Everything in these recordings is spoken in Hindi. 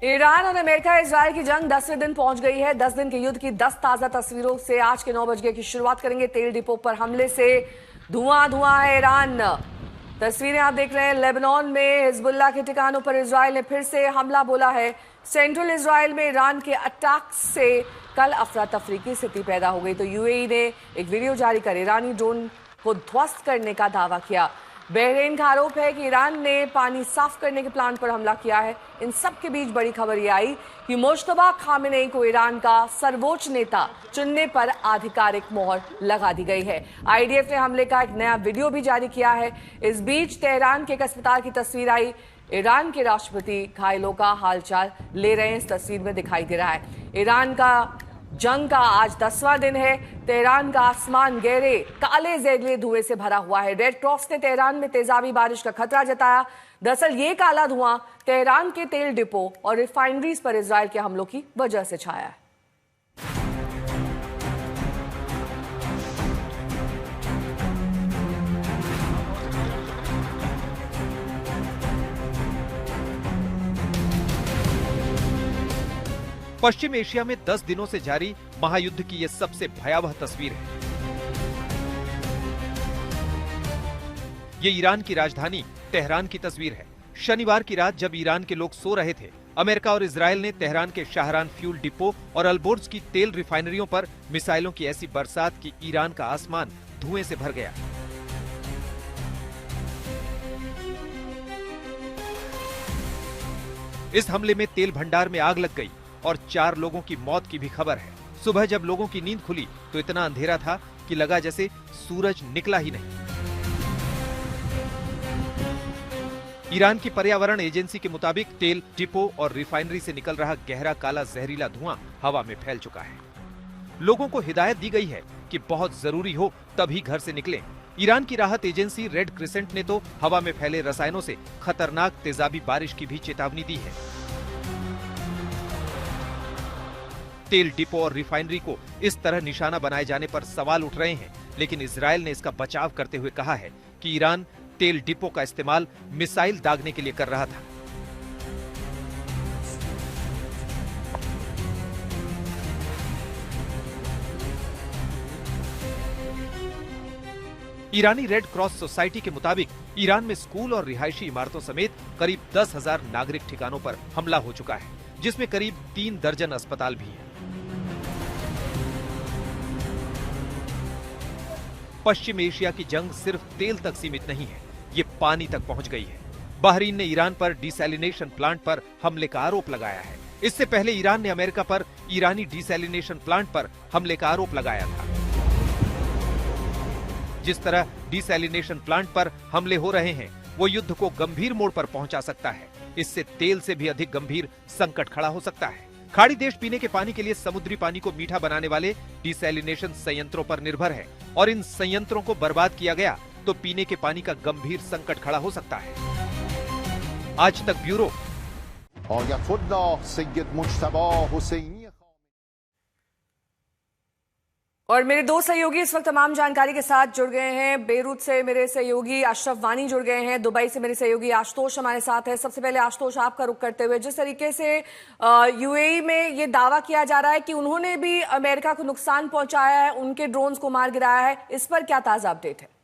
ईरान और अमेरिका इजरायल की जंग 10वें दिन पहुंच गई है। 10 दिन के युद्ध की 10 ताजा तस्वीरों से आज के 9 बजे की शुरुआत करेंगे। तेल डिपो पर हमले से धुआं धुआं है ईरान। तस्वीरें आप देख रहे हैं। लेबनान में हिजबुल्लाह के ठिकानों पर इजरायल ने फिर से हमला बोला है। सेंट्रल इजरायल में ईरान के अटैक से कल अफरा तफरी की स्थिति पैदा हो गई तो यूएई ने एक वीडियो जारी कर ईरानी ड्रोन को ध्वस्त करने का दावा किया। बहरीन का आरोप है कि ईरान ने पानी साफ करने के प्लान पर हमला किया है। इन सब के बीच बड़ी खबर यह आई कि मुश्तबा खामेनेई को ईरान का सर्वोच्च नेता चुनने पर आधिकारिक मोहर लगा दी गई है। आईडीएफ ने हमले का एक नया वीडियो भी जारी किया है। इस बीच तेहरान के एक अस्पताल की तस्वीर आई। ईरान के राष्ट्रपति घायलों का हालचाल ले रहे हैं, इस तस्वीर में दिखाई दे रहा है। ईरान का जंग का आज 10वां दिन है। तेहरान का आसमान गहरे काले जहरीले धुएं से भरा हुआ है। रेड क्रॉस ने तेहरान में तेजाबी बारिश का खतरा जताया। दरअसल ये काला धुआं तेहरान के तेल डिपो और रिफाइनरीज पर इजरायल के हमलों की वजह से छाया है। पश्चिम एशिया में 10 दिनों से जारी महायुद्ध की यह सबसे भयावह तस्वीर है। ये ईरान की राजधानी तेहरान की तस्वीर है। शनिवार की रात जब ईरान के लोग सो रहे थे, अमेरिका और इजरायल ने तेहरान के शाहरान फ्यूल डिपो और अल्बोर्ज की तेल रिफाइनरियों पर मिसाइलों की ऐसी बरसात की ईरान का आसमान धुएं से भर गया। इस हमले में तेल भंडार में आग लग गई और 4 लोगों की मौत की भी खबर है। सुबह जब लोगों की नींद खुली तो इतना अंधेरा था कि लगा जैसे सूरज निकला ही नहीं। ईरान की पर्यावरण एजेंसी के मुताबिक तेल डिपो और रिफाइनरी से निकल रहा गहरा काला जहरीला धुआं हवा में फैल चुका है। लोगों को हिदायत दी गई है कि बहुत जरूरी हो तभी घर से निकलें। ईरान की राहत एजेंसी रेड क्रिसेंट ने तो हवा में फैले रसायनों से खतरनाक तेजाबी बारिश की भी चेतावनी दी है। तेल डिपो और रिफाइनरी को इस तरह निशाना बनाए जाने पर सवाल उठ रहे हैं, लेकिन इजरायल ने इसका बचाव करते हुए कहा है कि ईरान तेल डिपो का इस्तेमाल मिसाइल दागने के लिए कर रहा था। ईरानी रेड क्रॉस सोसाइटी के मुताबिक ईरान में स्कूल और रिहायशी इमारतों समेत करीब 10,000 नागरिक ठिकानों पर हमला हो चुका है, जिसमें करीब 3 दर्जन अस्पताल भी हैं। पश्चिम एशिया की जंग सिर्फ तेल तक सीमित नहीं है, ये पानी तक पहुंच गई है। बहरीन ने ईरान पर डिसैलिनेशन प्लांट पर हमले का आरोप लगाया है। इससे पहले ईरान ने अमेरिका पर ईरानी डिसैलिनेशन प्लांट पर हमले का आरोप लगाया था। जिस तरह डिसैलिनेशन प्लांट पर हमले हो रहे हैं, वो युद्ध को गंभीर मोड़ पर पहुंचा सकता है। इससे तेल से भी अधिक गंभीर संकट खड़ा हो सकता है। खाड़ी देश पीने के पानी के लिए समुद्री पानी को मीठा बनाने वाले डिसैलिनेशन संयंत्रों पर निर्भर है और इन संयंत्रों को बर्बाद किया गया तो पीने के पानी का गंभीर संकट खड़ा हो सकता है। आज तक ब्यूरो। और मेरे 2 सहयोगी इस वक्त तमाम जानकारी के साथ जुड़ गए हैं। बेरूत से मेरे सहयोगी अशरफ वानी जुड़ गए हैं। दुबई से मेरे सहयोगी आशुतोष हमारे साथ है। सबसे पहले आशुतोष, आपका रुख करते हुए, जिस तरीके से यूएई में ये दावा किया जा रहा है कि उन्होंने भी अमेरिका को नुकसान पहुंचाया है, उनके ड्रोन्स को मार गिराया है, इस पर क्या ताजा अपडेट है?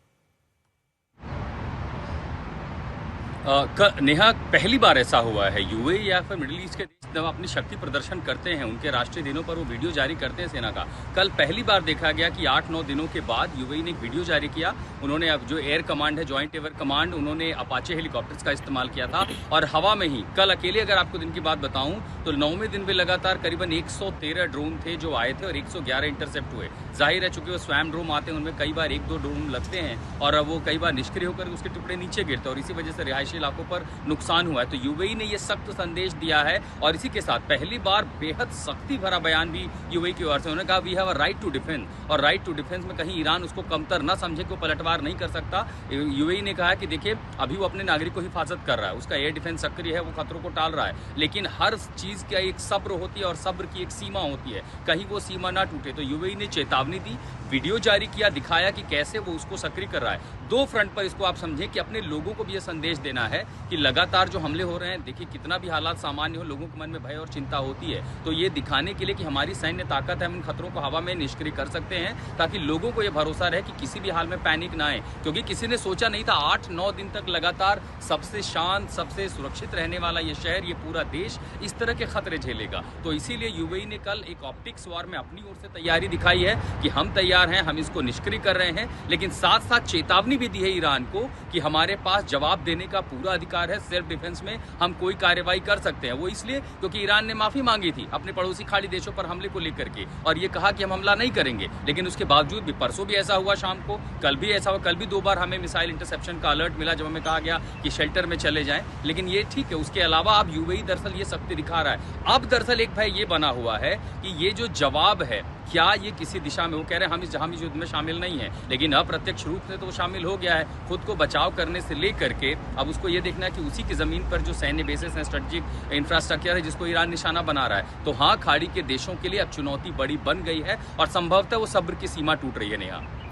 नेहा, पहली बार ऐसा हुआ है। यूएई या फिर मिडिल ईस्ट के देश जब अपनी शक्ति प्रदर्शन करते हैं, उनके राष्ट्रीय दिनों पर वो वीडियो जारी करते हैं सेना का। कल पहली बार देखा गया कि 8-9 दिनों के बाद यूएई ने एक वीडियो जारी किया। उन्होंने अब जो एयर कमांड है, जॉइंट एयर कमांड, उन्होंने अपाचे हेलीकॉप्टर्स का इस्तेमाल किया था और हवा में ही कल अकेले अगर आपको दिन की बात बताऊं तो 9वें दिन भी लगातार करीबन 113 ड्रोन थे जो आए थे और 111 इंटरसेप्ट हुए। जाहिर है चूंकि वो स्वैम ड्रोन आते हैं, उनमें कई बार 1-2 ड्रोन लगते हैं और वो कई बार निष्क्रिय होकर उसके टुकड़े नीचे गिरते हैं और इसी वजह से रिहायशी इलाकों पर नुकसान हुआ है। तो यूएई ने ये सख्त संदेश दिया है और इसी के साथ पहली बार बेहद सख्ती भरा बयान भी यूएई की ओर से। उन्होंने कहा we have a right to defence, और राइट टू डिफेंस में कहीं ईरान उसको कमतर न समझे कि वो पलटवार नहीं कर सकता। यूएई ने कहा कि देखिए अभी वो अपने नागरिक को हिफाजत कर रहा है, उसका एयर डिफेंस सक्रिय है, वो खतरों को टाल रहा है, लेकिन हर चीज का एक सब्र होती है और सब्र की एक सीमा होती है, कहीं वो सीमा ना टूटे। तो यूएई ने चेतावनी दी, वीडियो जारी किया, दिखाया कि कैसे वो उसको सक्रिय कर रहा है। 2 फ्रंट पर इसको आप समझें कि अपने लोगों को भी ये संदेश देना कहना है कि लगातार जो हमले हो रहे हैं, देखिए कितना भी हालात सामान्य हो, लोगों के मन में भय और चिंता होती है, तो ये दिखाने के लिए कि हमारी सैन्य ताकत है, हम इन खतरों को हवा में निष्क्रिय कर सकते हैं, ताकि लोगों को ये भरोसा रहे कि किसी भी हाल में पैनिक ना आए। क्योंकि किसी ने सोचा नहीं था 8-9 दिन तक लगातार सबसे शांत, सबसे सुरक्षित रहने वाला ये शहर, ये पूरा देश इस तरह के खतरे झेलेगा। तो इसीलिए यूएई ने कल एक ऑप्टिक्स वॉर में अपनी ओर से तैयारी दिखाई है कि हम तैयार हैं, हम इसको निष्क्रिय कर रहे हैं, लेकिन साथ साथ चेतावनी भी दी है ईरान को कि हमारे पास जवाब देने का पूरा अधिकार है, सेल्फ डिफेंस में हम कोई कार्रवाई कर सकते हैं। वो इसलिए क्योंकि ईरान ने माफी मांगी थी अपने पड़ोसी खाड़ी देशों पर हमले को लेकर के, और ये कहा कि हम हमला नहीं करेंगे, लेकिन उसके बावजूद भी परसों भी ऐसा हुआ, शाम को कल भी ऐसा हुआ, कल भी 2 बार हमें मिसाइल इंटरसेप्शन का अलर्ट मिला जब हमें कहा गया कि शेल्टर में चले जाएं। लेकिन ये ठीक है, उसके अलावा अब यूएई दरअसल ये शक्ति दिखा रहा है। अब दरअसल एक भय ये बना हुआ है कि ये जो जवाब है, क्या ये किसी दिशा में, वो कह रहे हैं हम इस जहां युद्ध में शामिल नहीं है, लेकिन अप्रत्यक्ष रूप से तो वो शामिल हो गया है। खुद को बचाव करने से लेकर के अब उसको ये देखना है कि उसी की जमीन पर जो सैन्य बेसेस हैं, स्ट्रेटेजिक इंफ्रास्ट्रक्चर है, जिसको ईरान निशाना बना रहा है, तो हाँ, खाड़ी के देशों के लिए अब चुनौती बड़ी बन गई है और संभवतः वो सब्र की सीमा टूट रही है। नेहा।